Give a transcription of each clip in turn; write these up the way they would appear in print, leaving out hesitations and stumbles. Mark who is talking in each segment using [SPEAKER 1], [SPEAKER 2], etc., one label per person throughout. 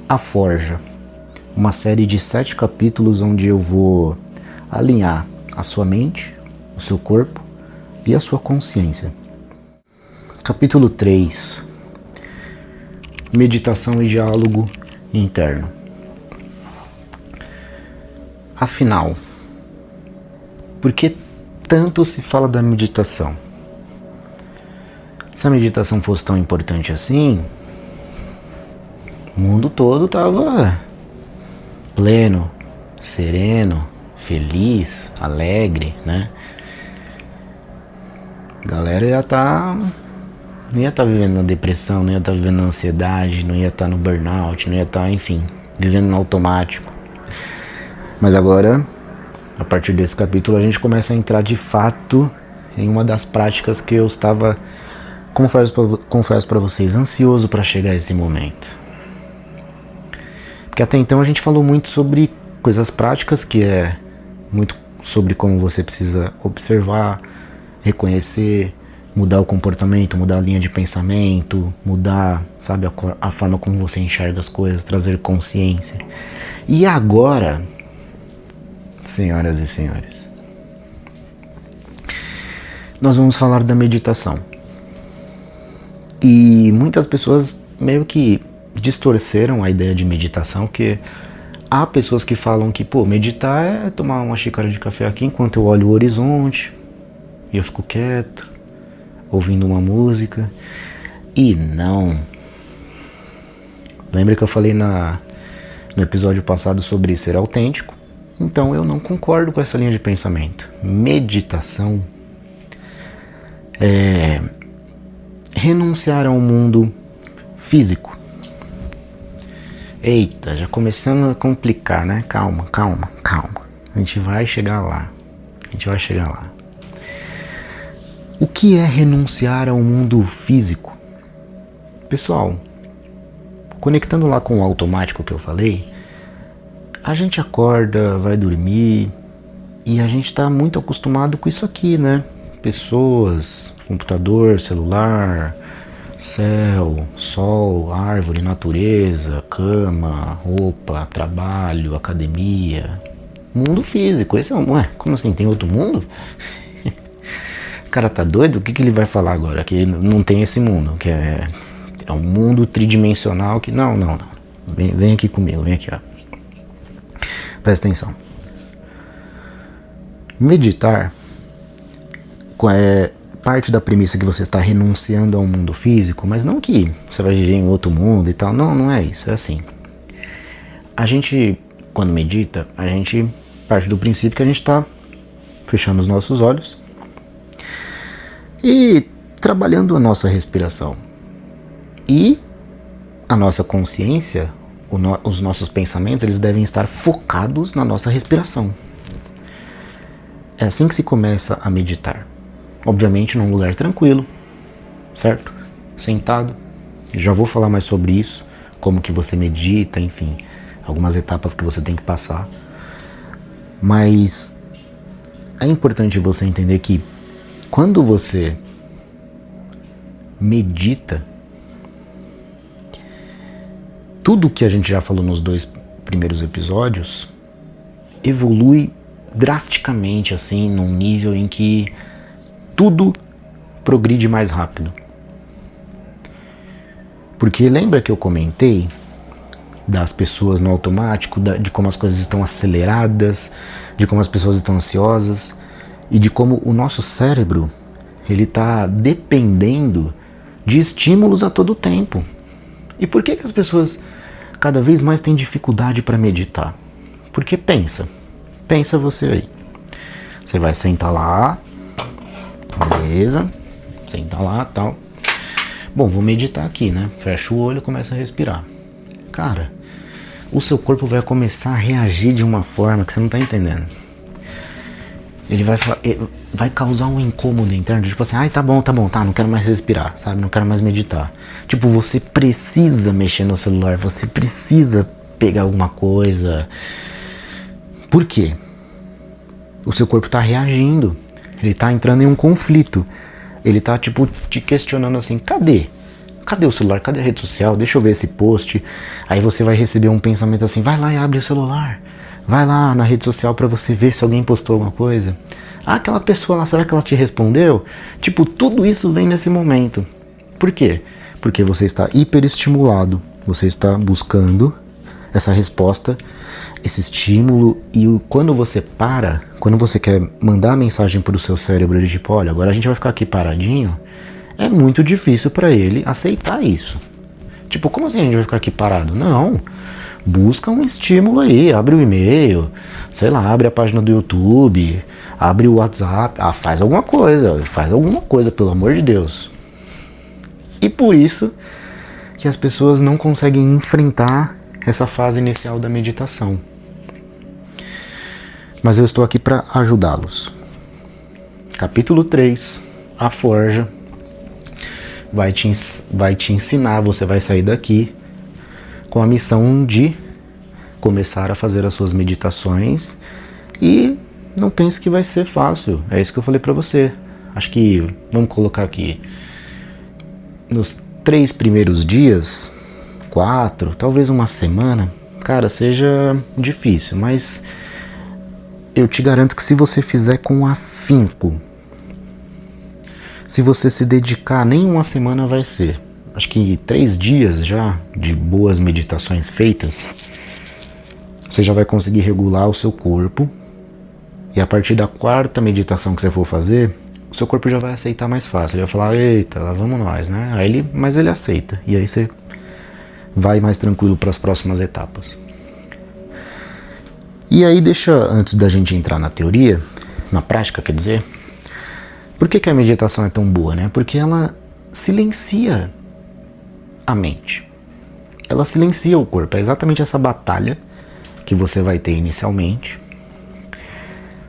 [SPEAKER 1] A Forja, uma série de 7 capítulos onde eu vou alinhar a sua mente, o seu corpo e a sua consciência. Capítulo 3. Meditação e diálogo interno. Afinal, por que tanto se fala da meditação? Se a meditação fosse tão importante assim, o mundo todo estava pleno, sereno, feliz, alegre, né? A galera não ia estar vivendo na depressão, não ia estar vivendo na ansiedade, não ia estar no burnout, não ia estar, enfim, vivendo no automático. Mas agora, a partir desse capítulo, a gente começa a entrar de fato em uma das práticas que eu estava, confesso para vocês, ansioso para chegar a esse momento. Porque até então a gente falou muito sobre coisas práticas, que é muito sobre como você precisa observar, reconhecer, mudar o comportamento, mudar a linha de pensamento, mudar, sabe, a forma como você enxerga as coisas, trazer consciência. E agora, senhoras e senhores, nós vamos falar da meditação. E muitas pessoas meio que distorceram a ideia de meditação, que há pessoas que falam que, meditar é tomar uma xícara de café aqui enquanto eu olho o horizonte e eu fico quieto, ouvindo uma música. E não. Lembra que eu falei no episódio passado sobre ser autêntico? Então eu não concordo com essa linha de pensamento. Meditação é renunciar ao mundo físico. Eita, já começando a complicar, né? Calma. A gente vai chegar lá. O que é renunciar ao mundo físico? Pessoal, conectando lá com o automático que eu falei, a gente acorda, vai dormir e a gente está muito acostumado com isso aqui, né? Pessoas, computador, celular, céu, sol, árvore, natureza, cama, roupa, trabalho, academia. Mundo físico, esse é como assim, tem outro mundo? O cara tá doido? O que ele vai falar agora? Que não tem esse mundo, que é um mundo tridimensional que... Não. Vem aqui comigo, vem aqui, ó. Presta atenção. Meditar é parte da premissa que você está renunciando ao mundo físico, mas não que você vai viver em outro mundo e tal. Não é isso, é assim. A gente, quando medita, a gente parte do princípio que a gente está fechando os nossos olhos e trabalhando a nossa respiração. E a nossa consciência, os nossos pensamentos, eles devem estar focados na nossa respiração. É assim que se começa a meditar. Obviamente num lugar tranquilo, certo? Sentado. Já vou falar mais sobre isso, como que você medita, enfim, algumas etapas que você tem que passar. Mas é importante você entender que quando você medita, tudo que a gente já falou nos 2 primeiros episódios evolui drasticamente, assim, num nível em que tudo progride mais rápido. Porque lembra que eu comentei das pessoas no automático, de como as coisas estão aceleradas, de como as pessoas estão ansiosas e de como o nosso cérebro ele está dependendo de estímulos a todo tempo. E por que as pessoas cada vez mais têm dificuldade para meditar? Porque pensa você aí. Você vai sentar lá, beleza, senta lá, tal. Bom, vou meditar aqui, né? Fecha o olho e começa a respirar. Cara, o seu corpo vai começar a reagir de uma forma que você não tá entendendo. Ele vai causar um incômodo interno, tipo assim, tá bom, não quero mais respirar, sabe? Não quero mais meditar. Tipo, você precisa mexer no celular, você precisa pegar alguma coisa. Por quê? O seu corpo tá reagindo. Ele tá entrando em um conflito. Ele tá, tipo, te questionando assim, cadê cadê o celular? Cadê a rede social? Deixa eu ver esse post. Aí você vai receber um pensamento assim, vai lá e abre o celular. Vai lá na rede social para você ver se alguém postou alguma coisa. Ah, aquela pessoa lá, será que ela te respondeu? Tipo, tudo isso vem nesse momento. Por quê? Porque você está hiperestimulado. Você está buscando essa resposta, esse estímulo, e quando você para, quando você quer mandar a mensagem para o seu cérebro de tipo, olha, agora a gente vai ficar aqui paradinho, é muito difícil para ele aceitar isso. Tipo, como assim a gente vai ficar aqui parado? Não, busca um estímulo aí, abre o e-mail, sei lá, abre a página do YouTube, abre o WhatsApp, faz alguma coisa, pelo amor de Deus. E por isso que as pessoas não conseguem enfrentar essa fase inicial da meditação. Mas eu estou aqui para ajudá-los. Capítulo 3, a forja, vai te ensinar, você vai sair daqui com a missão de começar a fazer as suas meditações e não pense que vai ser fácil, é isso que eu falei para você. Acho que, vamos colocar aqui, nos 3 primeiros dias, 4, talvez uma semana, cara, seja difícil, mas eu te garanto que se você fizer com afinco, se você se dedicar, nem uma semana vai ser. Acho que 3 dias já de boas meditações feitas, você já vai conseguir regular o seu corpo, e a partir da 4ª meditação que você for fazer, o seu corpo já vai aceitar mais fácil. Ele vai falar, eita, lá vamos nós, né? Mas ele aceita, e aí você vai mais tranquilo para as próximas etapas. E aí antes da gente entrar na teoria, na prática, quer dizer, por que a meditação é tão boa, né? Porque ela silencia a mente. Ela silencia o corpo. É exatamente essa batalha que você vai ter inicialmente.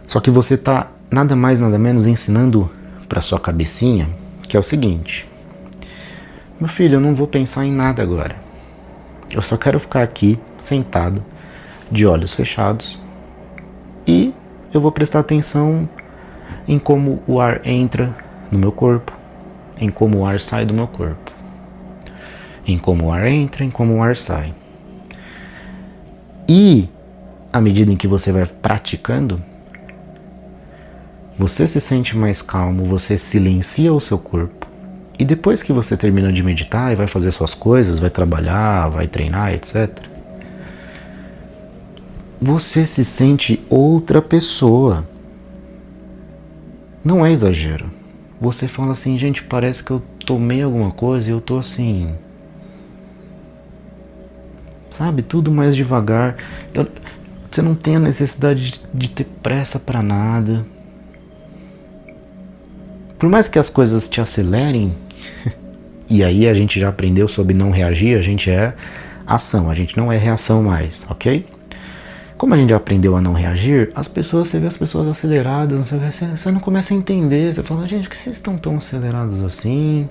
[SPEAKER 1] Só que você está nada mais, nada menos ensinando para sua cabecinha, que é o seguinte: meu filho, eu não vou pensar em nada agora. Eu só quero ficar aqui, sentado, de olhos fechados, e eu vou prestar atenção em como o ar entra no meu corpo, em como o ar sai do meu corpo, em como o ar entra, em como o ar sai. E, à medida em que você vai praticando, você se sente mais calmo, você silencia o seu corpo, e depois que você termina de meditar e vai fazer suas coisas, vai trabalhar, vai treinar, etc., você se sente outra pessoa. Não é exagero. Você fala assim, gente, parece que eu tomei alguma coisa e eu tô assim, sabe, tudo mais devagar. Você não tem a necessidade de ter pressa pra nada. Por mais que as coisas te acelerem, e aí a gente já aprendeu sobre não reagir, a gente é ação, a gente não é reação mais, ok? Como a gente já aprendeu a não reagir, você vê as pessoas aceleradas, você não começa a entender, você fala, gente, por que vocês estão tão acelerados assim?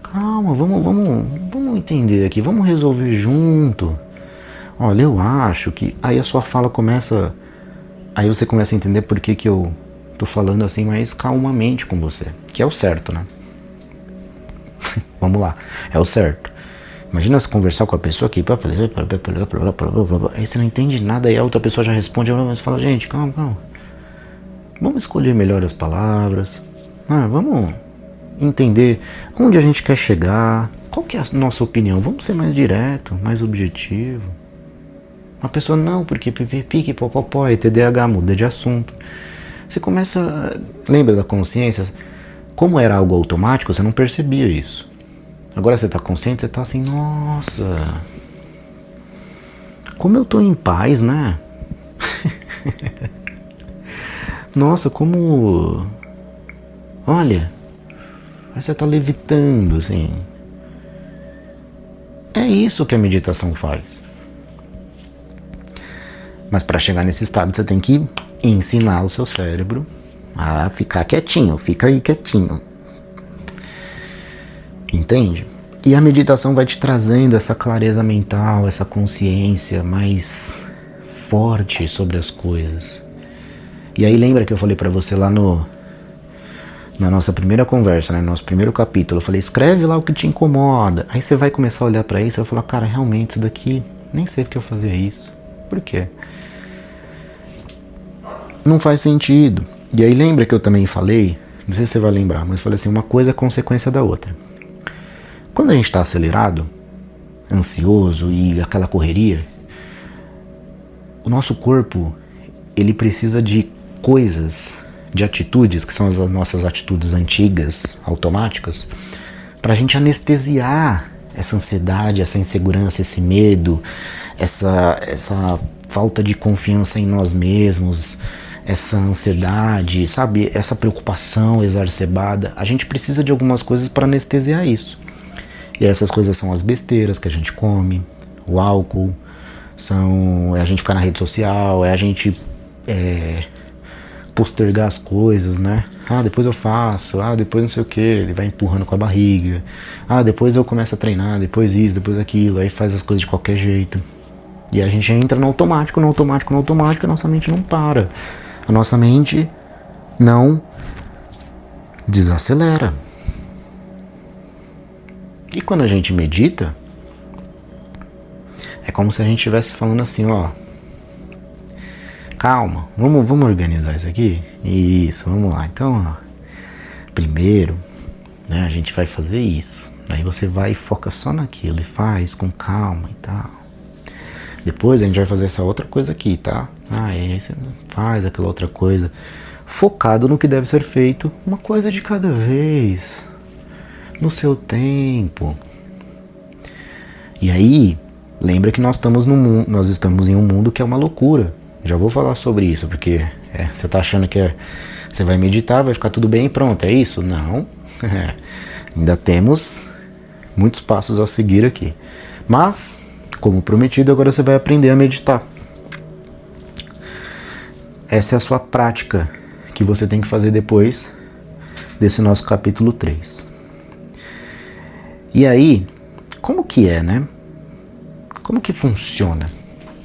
[SPEAKER 1] Calma, vamos entender aqui, vamos resolver junto. Olha, eu acho que... Aí a sua fala começa... Aí você começa a entender por que eu tô falando assim mais calmamente com você, que é o certo, né? Vamos lá, é o certo. Imagina se conversar com a pessoa aqui, aí você não entende nada, aí a outra pessoa já responde, você fala, gente, calma. Vamos escolher melhor as palavras, vamos entender onde a gente quer chegar, qual que é a nossa opinião, vamos ser mais direto, mais objetivo. A pessoa, não, porque pique, popopó, é TDAH, muda de assunto. Você começa, lembra da consciência? Como era algo automático, você não percebia isso. Agora você está consciente, você está assim, nossa, como eu estou em paz, né? Nossa, como... Olha, você está levitando, assim. É isso que a meditação faz. Mas para chegar nesse estado, você tem que ensinar o seu cérebro a ficar quietinho, fica aí quietinho. Entende? E a meditação vai te trazendo essa clareza mental, essa consciência mais forte sobre as coisas. E aí lembra que eu falei pra você lá no na nossa primeira conversa, né, no nosso primeiro capítulo, eu falei, escreve lá o que te incomoda. Aí você vai começar a olhar pra isso e vai falar, cara, realmente isso daqui, nem sei porque eu fazia isso. Por quê? Não faz sentido. E aí lembra que eu também falei, não sei se você vai lembrar, mas eu falei assim, uma coisa é consequência da outra. Quando a gente tá acelerado, ansioso e aquela correria, o nosso corpo, ele precisa de coisas, de atitudes, que são as nossas atitudes antigas, automáticas, pra gente anestesiar essa ansiedade, essa insegurança, esse medo, essa falta de confiança em nós mesmos, essa ansiedade, sabe, essa preocupação exacerbada. A gente precisa de algumas coisas para anestesiar isso. E essas coisas são as besteiras que a gente come, o álcool, é a gente ficar na rede social, é a gente postergar as coisas, né? Ah, depois eu faço, ah, depois não sei o que, ele vai empurrando com a barriga, ah, depois eu começo a treinar, depois isso, depois aquilo, aí faz as coisas de qualquer jeito. E a gente entra no automático, e a nossa mente não para. A nossa mente não desacelera. E quando a gente medita, é como se a gente estivesse falando assim, ó, calma, vamos organizar isso aqui? Isso, vamos lá. Então, ó, primeiro, né, a gente vai fazer isso. Aí você vai e foca só naquilo e faz com calma e tal. Depois a gente vai fazer essa outra coisa aqui, tá? Aí você faz aquela outra coisa, focado no que deve ser feito, uma coisa de cada vez, no seu tempo. E aí, lembra que nós estamos em um mundo que é uma loucura. Já vou falar sobre isso, porque você tá achando que você vai meditar, vai ficar tudo bem e pronto, é isso? Não. Ainda temos muitos passos a seguir aqui. Mas, como prometido, agora você vai aprender a meditar. Essa é a sua prática que você tem que fazer depois desse nosso capítulo 3. E aí, como que é, né? Como que funciona?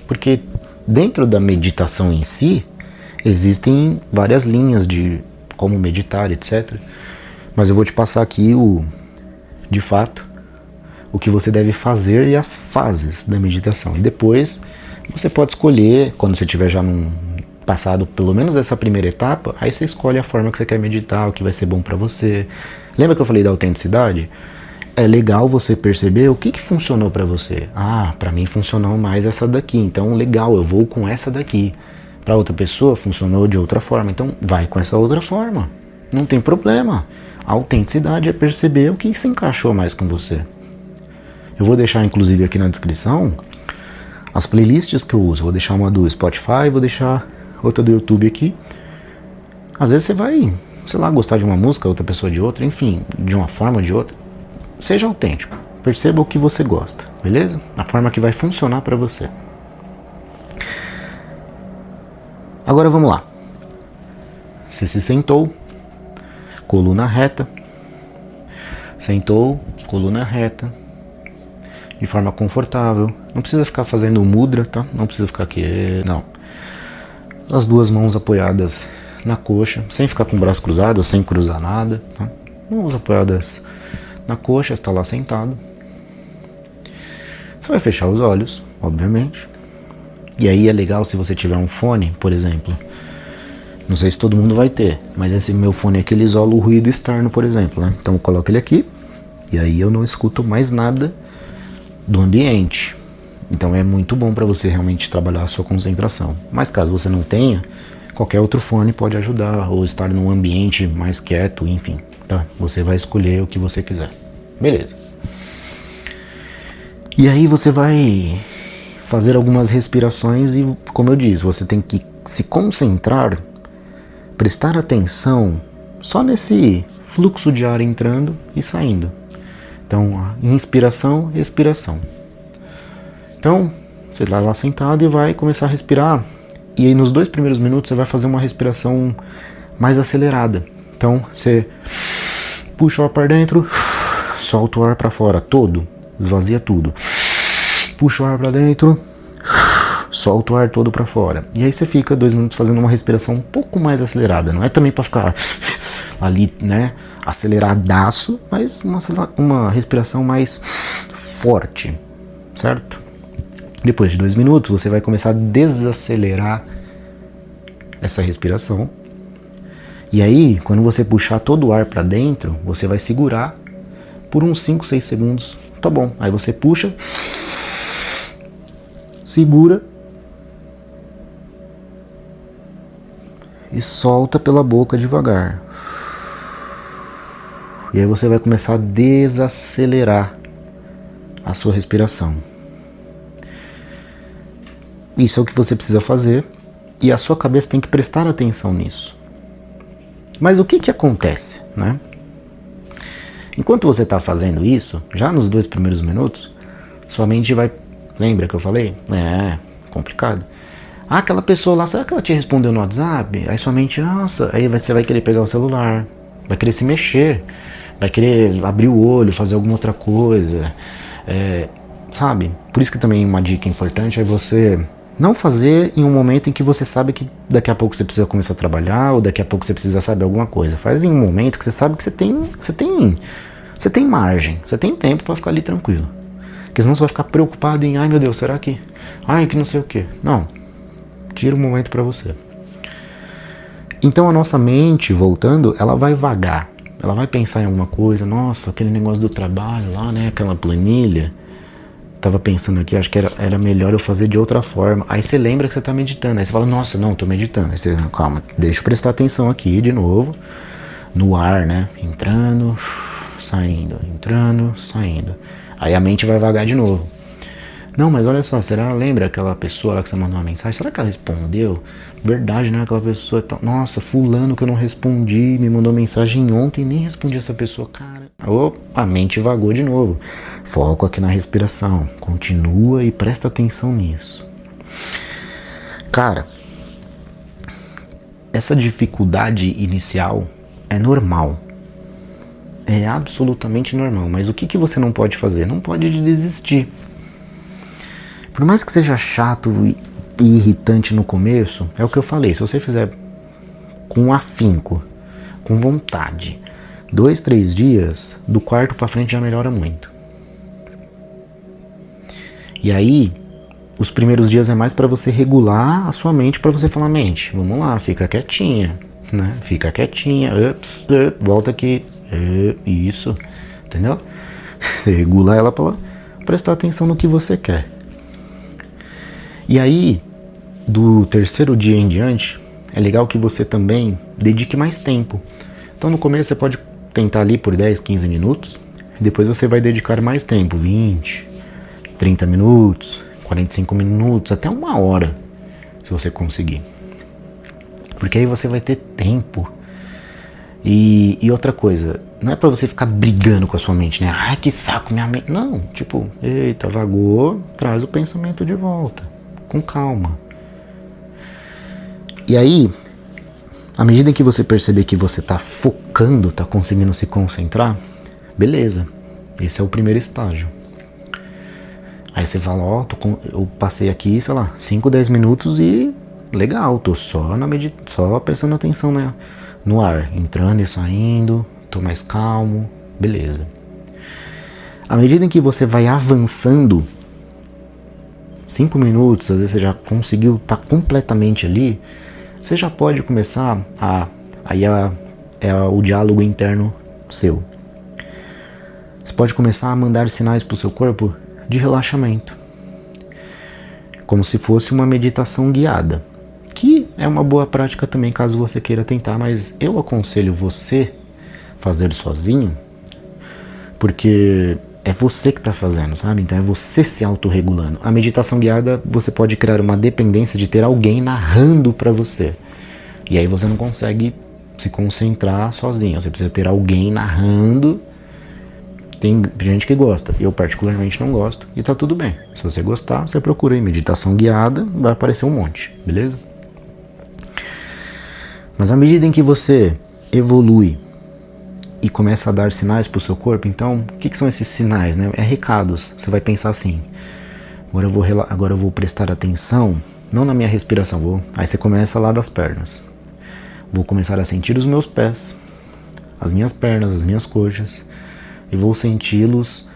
[SPEAKER 1] Porque dentro da meditação em si, existem várias linhas de como meditar, etc. Mas eu vou te passar aqui de fato, o que você deve fazer e as fases da meditação. E depois você pode escolher, quando você tiver já passado pelo menos essa primeira etapa, aí você escolhe a forma que você quer meditar, o que vai ser bom pra você. Lembra que eu falei da autenticidade? É legal você perceber o que funcionou pra você. Ah, pra mim funcionou mais essa daqui, então legal, eu vou com essa daqui. Pra outra pessoa funcionou de outra forma, então vai com essa outra forma. Não tem problema. A autenticidade é perceber o que se encaixou mais com você. Eu vou deixar inclusive aqui na descrição as playlists que eu uso. Vou deixar uma do Spotify, vou deixar outra do YouTube aqui. Às vezes você vai, sei lá, gostar de uma música, outra pessoa de outra, enfim, de uma forma ou de outra. Seja autêntico, perceba o que você gosta, beleza? A forma que vai funcionar pra você. Agora vamos lá. Você se sentou, coluna reta. Sentou, coluna reta. De forma confortável. Não precisa ficar fazendo mudra, tá? Não precisa ficar aqui, não. As duas mãos apoiadas na coxa, sem ficar com o braço cruzado, sem cruzar nada, tá? Mãos apoiadas na coxa, está lá sentado. Você vai fechar os olhos, obviamente. E aí é legal se você tiver um fone, por exemplo. Não sei se todo mundo vai ter, mas esse meu fone aqui ele isola o ruído externo, por exemplo, né? Então eu coloco ele aqui e aí eu não escuto mais nada do ambiente. Então é muito bom para você realmente trabalhar a sua concentração. Mas caso você não tenha, qualquer outro fone pode ajudar, ou estar num ambiente mais quieto, enfim, tá? Você vai escolher o que você quiser. Beleza. E aí você vai fazer algumas respirações e, como eu disse, você tem que se concentrar, prestar atenção só nesse fluxo de ar entrando e saindo. Então, inspiração e expiração. Então, você vai lá sentado e vai começar a respirar. E aí nos 2 primeiros minutos você vai fazer uma respiração mais acelerada. Então, você puxa o ar para dentro, solta o ar para fora todo, esvazia tudo. Puxa o ar para dentro, solta o ar todo para fora. E aí você fica 2 minutos fazendo uma respiração um pouco mais acelerada. Não é também para ficar ali, né, aceleradaço, mas uma respiração mais forte, certo? Depois de 2 minutos, você vai começar a desacelerar essa respiração. E aí, quando você puxar todo o ar para dentro, você vai segurar por uns 5, 6 segundos. Tá bom. Aí você puxa, segura e solta pela boca devagar. E aí você vai começar a desacelerar a sua respiração. Isso é o que você precisa fazer e a sua cabeça tem que prestar atenção nisso. Mas o que acontece, né? Enquanto você está fazendo isso, já nos 2 primeiros minutos, sua mente vai... Lembra que eu falei? É complicado. Ah, aquela pessoa lá, será que ela te respondeu no WhatsApp? Aí sua mente, nossa, aí você vai querer pegar o celular, vai querer se mexer, vai querer abrir o olho, fazer alguma outra coisa, sabe? Por isso que também uma dica importante é você não fazer em um momento em que você sabe que daqui a pouco você precisa começar a trabalhar, ou daqui a pouco você precisa saber alguma coisa. Faz em um momento que você sabe que você tem margem, você tem tempo para ficar ali tranquilo. Porque senão você vai ficar preocupado em, ai meu Deus, será que... Ai, que não sei o que. Não. Tira um momento para você. Então a nossa mente, voltando, ela vai vagar. Ela vai pensar em alguma coisa. Nossa, aquele negócio do trabalho lá, né? Aquela planilha. Tava pensando aqui, acho que era melhor eu fazer de outra forma. Aí você lembra que você tá meditando. Aí você fala, nossa, não, tô meditando. Aí você, calma, deixa eu prestar atenção aqui de novo. No ar, né? Entrando, saindo, entrando, saindo. Aí a mente vai vagar de novo. Não, mas olha só, lembra aquela pessoa lá que você mandou uma mensagem? Será que ela respondeu? Verdade, né? Aquela pessoa tá... Nossa, fulano que eu não respondi, me mandou mensagem ontem, nem respondi essa pessoa, cara. Opa, a mente vagou de novo. Foco aqui na respiração. Continua e presta atenção nisso. Cara, essa dificuldade inicial é normal. É absolutamente normal. Mas o que você não pode fazer? Não pode desistir. Por mais que seja chato e irritante no começo, é o que eu falei, se você fizer com afinco, com vontade, 2, 3 dias, do quarto pra frente já melhora muito. E aí, os primeiros dias é mais pra você regular a sua mente, pra você falar, mente, vamos lá, fica quietinha, né? Fica quietinha, volta aqui, isso, entendeu? Você regula ela pra prestar atenção no que você quer. E aí, do 3º dia em diante, é legal que você também dedique mais tempo. Então no começo você pode tentar ali por 10, 15 minutos, depois você vai dedicar mais tempo, 20, 30 minutos, 45 minutos, até 1 hora, se você conseguir. Porque aí você vai ter tempo. E outra coisa, não é pra você ficar brigando com a sua mente, né? Ai, que saco, minha mente. Não, tipo, eita, vagou, traz o pensamento de volta. Com calma. E aí, à medida que você perceber que você tá focando, tá conseguindo se concentrar, beleza, esse é o primeiro estágio. Aí você fala, ó, eu passei aqui, sei lá, 5, 10 minutos e legal, tô só prestando atenção, né, no ar, entrando e saindo, tô mais calmo, beleza. À medida em que você vai avançando, 5 minutos, às vezes você já conseguiu estar completamente ali, você já pode começar o diálogo interno seu. Você pode começar a mandar sinais para o seu corpo de relaxamento. Como se fosse uma meditação guiada. Que é uma boa prática também, caso você queira tentar, mas eu aconselho você fazer sozinho, porque é você que está fazendo, sabe? Então é você se autorregulando. A meditação guiada, você pode criar uma dependência de ter alguém narrando para você. E aí você não consegue se concentrar sozinho. Você precisa ter alguém narrando. Tem gente que gosta. Eu particularmente não gosto. E tá tudo bem. Se você gostar, você procura aí meditação guiada. Vai aparecer um monte, beleza? Mas à medida em que você evolui e começa a dar sinais para o seu corpo, então, o que são esses sinais, né? É recados. Você vai pensar assim, agora eu vou prestar atenção, não na minha respiração, aí você começa lá das pernas. Vou começar a sentir os meus pés, as minhas pernas, as minhas coxas, e vou senti-los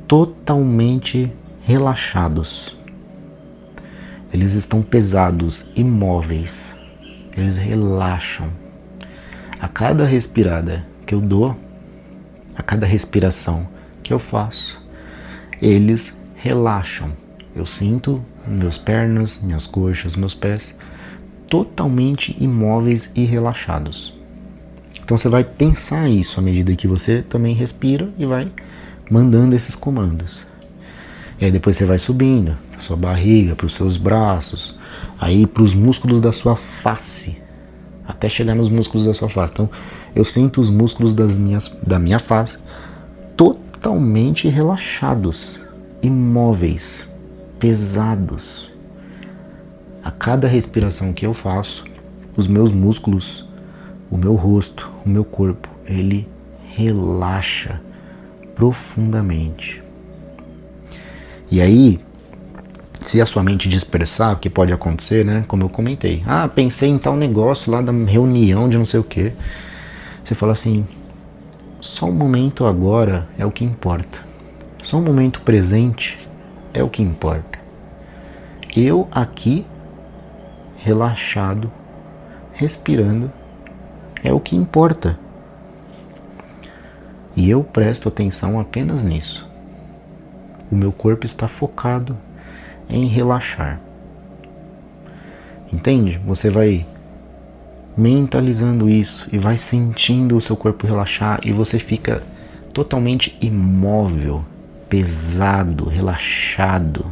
[SPEAKER 1] totalmente relaxados. Eles estão pesados, imóveis. Eles relaxam. A cada respirada que eu dou, a cada respiração que eu faço, eles relaxam. Eu sinto meus pernas, minhas coxas, meus pés totalmente imóveis e relaxados. Então você vai pensar isso à medida que você também respira e vai mandando esses comandos. E aí depois você vai subindo para sua barriga, para os seus braços, aí para os músculos da sua face, até chegar nos músculos da sua face. Então eu sinto os músculos da minha face totalmente relaxados, imóveis, pesados. A cada respiração que eu faço, os meus músculos, o meu rosto, o meu corpo, ele relaxa profundamente. E aí, se a sua mente dispersar, o que pode acontecer, né? Como eu comentei. Pensei em tal negócio lá da reunião de não sei o quê. Você fala assim, só o momento agora é o que importa. Só o momento presente é o que importa. Eu aqui, relaxado, respirando, é o que importa. E eu presto atenção apenas nisso. O meu corpo está focado em relaxar. Entende? Você vai mentalizando isso e vai sentindo o seu corpo relaxar e você fica totalmente imóvel, pesado, relaxado.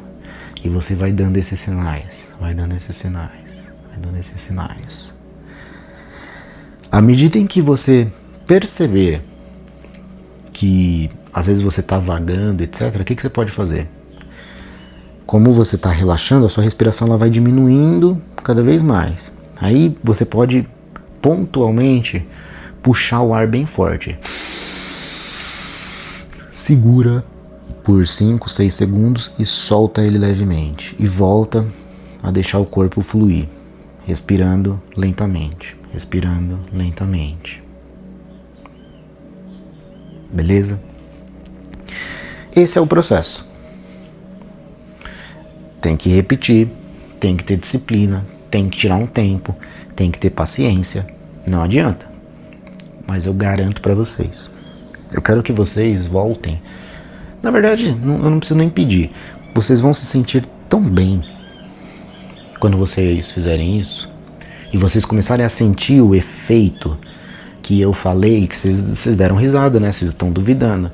[SPEAKER 1] E você vai dando esses sinais, vai dando esses sinais, vai dando esses sinais. À medida em que você perceber que às vezes você está vagando, etc., o que você pode fazer? Como você está relaxando, a sua respiração ela vai diminuindo cada vez mais. Aí você pode pontualmente puxar o ar bem forte. Segura por 5, 6 segundos e solta ele levemente. E volta a deixar o corpo fluir, respirando lentamente. Respirando lentamente. Beleza? Esse é o processo. Tem que repetir, tem que ter disciplina, tem que tirar um tempo, tem que ter paciência. Não adianta. Mas eu garanto para vocês. Eu quero que vocês voltem. Na verdade, eu não preciso nem pedir. Vocês vão se sentir tão bem quando vocês fizerem isso. E vocês começarem a sentir o efeito que eu falei, que vocês deram risada, né? Vocês estão duvidando.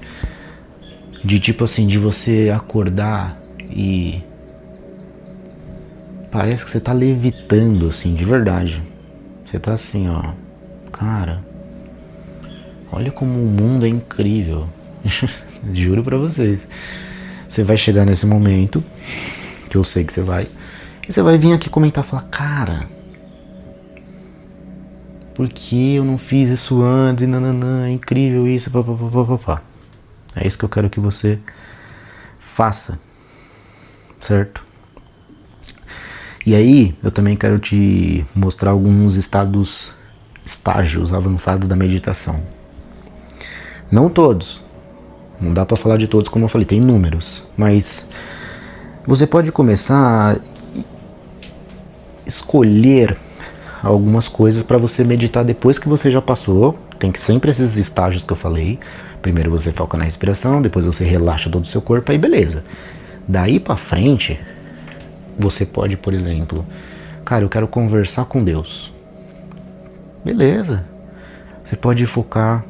[SPEAKER 1] De tipo assim, de você acordar e parece que você tá levitando, assim, de verdade. Você tá assim, ó. Cara, olha como o mundo é incrível. Juro pra vocês. Você vai chegar nesse momento, que eu sei que você vai, e você vai vir aqui comentar e falar, cara, por que eu não fiz isso antes? E nananã, é incrível isso, papapá. É isso que eu quero que você faça, certo? E aí, eu também quero te mostrar alguns estágios avançados da meditação. Não todos. Não dá pra falar de todos, como eu falei, tem números. Mas você pode começar a escolher algumas coisas para você meditar depois que você já passou. Tem que sempre esses estágios que eu falei. Primeiro você foca na respiração, depois você relaxa todo o seu corpo, aí beleza. Daí pra frente, você pode, por exemplo, cara, eu quero conversar com Deus. Beleza. Você pode focar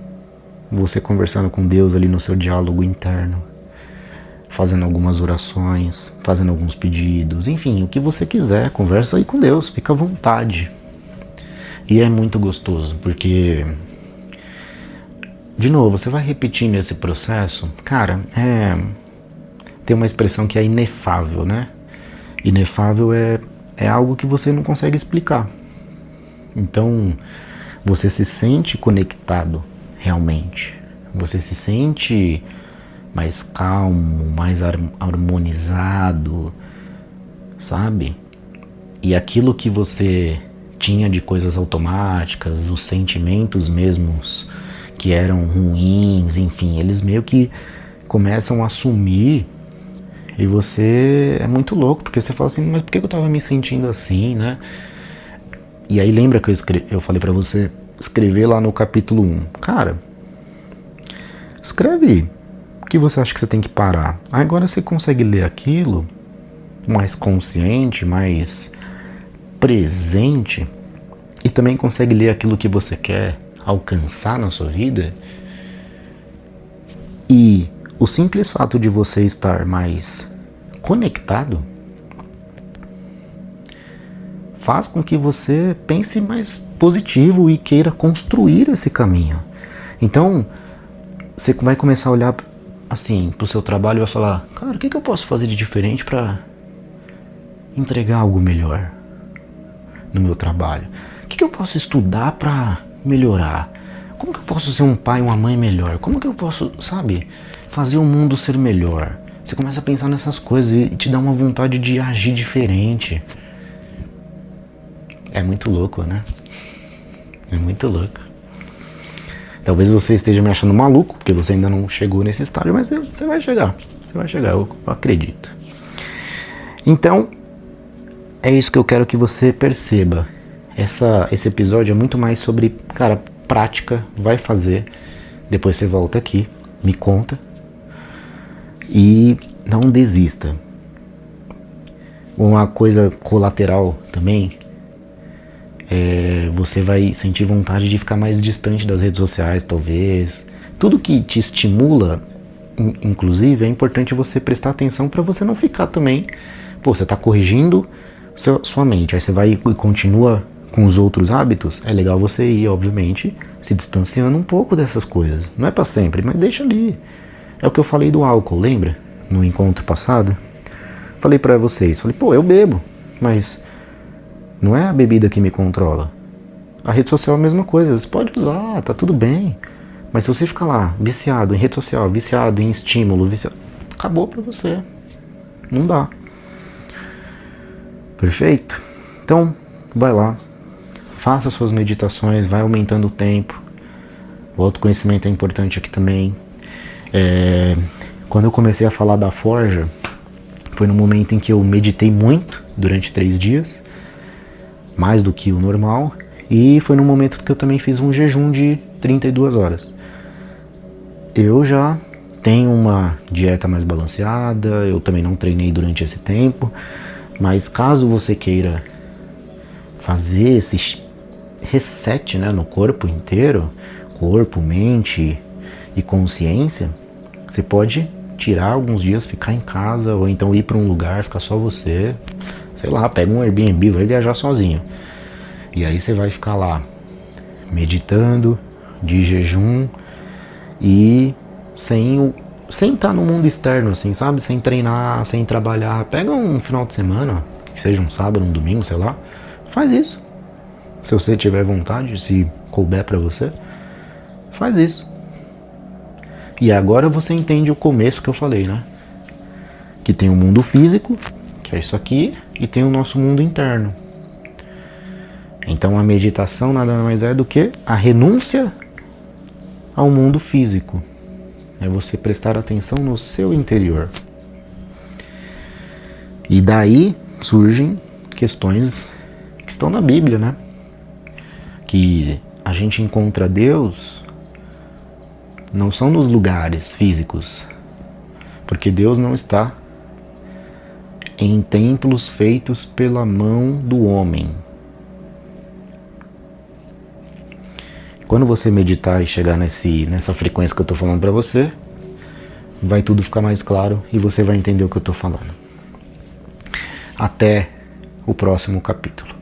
[SPEAKER 1] você conversando com Deus ali no seu diálogo interno, fazendo algumas orações, fazendo alguns pedidos, enfim, o que você quiser, conversa aí com Deus, fica à vontade. E é muito gostoso, porque, de novo, você vai repetindo esse processo, cara, tem uma expressão que é inefável, né? Inefável é algo que você não consegue explicar. Então, você se sente conectado realmente. Você se sente mais calmo, mais harmonizado, sabe? E aquilo que você tinha de coisas automáticas, os sentimentos mesmos que eram ruins, enfim, eles meio que começam a assumir. E você é muito louco, porque você fala assim, mas por que eu tava me sentindo assim, né? E aí lembra que eu falei pra você escrever lá no capítulo 1. Cara, escreve o que você acha que você tem que parar. Agora você consegue ler aquilo mais consciente, mais presente, e também consegue ler aquilo que você quer alcançar na sua vida. E o simples fato de você estar mais conectado faz com que você pense mais positivo e queira construir esse caminho. Então, você vai começar a olhar assim pro seu trabalho e vai falar, cara, o que eu posso fazer de diferente para entregar algo melhor no meu trabalho? O que eu posso estudar para melhorar? Como que eu posso ser um pai, uma mãe melhor? Como que eu posso, sabe, fazer o mundo ser melhor? Você começa a pensar nessas coisas e te dá uma vontade de agir diferente. É muito louco, né? É muito louco. Talvez você esteja me achando maluco, porque você ainda não chegou nesse estágio, mas você vai chegar. Você vai chegar, eu acredito. Então, é isso que eu quero que você perceba. Esse episódio é muito mais sobre, cara, prática, vai fazer. Depois você volta aqui, me conta. E não desista. Uma coisa colateral também, você vai sentir vontade de ficar mais distante das redes sociais, talvez. Tudo que te estimula, inclusive, é importante você prestar atenção para você não ficar também. Pô, você está corrigindo sua mente, aí você vai e continua com os outros hábitos. É legal você ir, obviamente, se distanciando um pouco dessas coisas. Não é para sempre, mas deixa ali. É o que eu falei do álcool, lembra? No encontro passado. Falei pra vocês, pô, eu bebo, mas não é a bebida que me controla. A rede social é a mesma coisa, você pode usar, tá tudo bem. Mas se você ficar lá, viciado em rede social, viciado em estímulo, acabou pra você. Não dá. Perfeito? Então, vai lá, faça suas meditações, vai aumentando o tempo. O autoconhecimento é importante aqui também. Quando eu comecei a falar da forja, foi no momento em que eu meditei muito durante 3 dias, mais do que o normal, e foi no momento que eu também fiz um jejum de 32 horas. Eu já tenho uma dieta mais balanceada, eu também não treinei durante esse tempo, mas caso você queira fazer esse reset, né, no corpo inteiro, corpo, mente e consciência, você pode tirar alguns dias, ficar em casa, ou então ir para um lugar, ficar só você, sei lá, pega um Airbnb, vai viajar sozinho. E aí você vai ficar lá, meditando, de jejum, e sem estar no mundo externo, assim, sabe? Sem treinar, sem trabalhar. Pega um final de semana, que seja um sábado, um domingo, sei lá, faz isso. Se você tiver vontade, se couber pra você, faz isso. E agora você entende o começo que eu falei, né? Que tem o mundo físico, que é isso aqui, e tem o nosso mundo interno. Então a meditação nada mais é do que a renúncia ao mundo físico. É você prestar atenção no seu interior. E daí surgem questões que estão na Bíblia, né? Que a gente encontra Deus não são nos lugares físicos, porque Deus não está em templos feitos pela mão do homem. Quando você meditar e chegar nessa frequência que eu estou falando para você, vai tudo ficar mais claro e você vai entender o que eu estou falando. Até o próximo capítulo.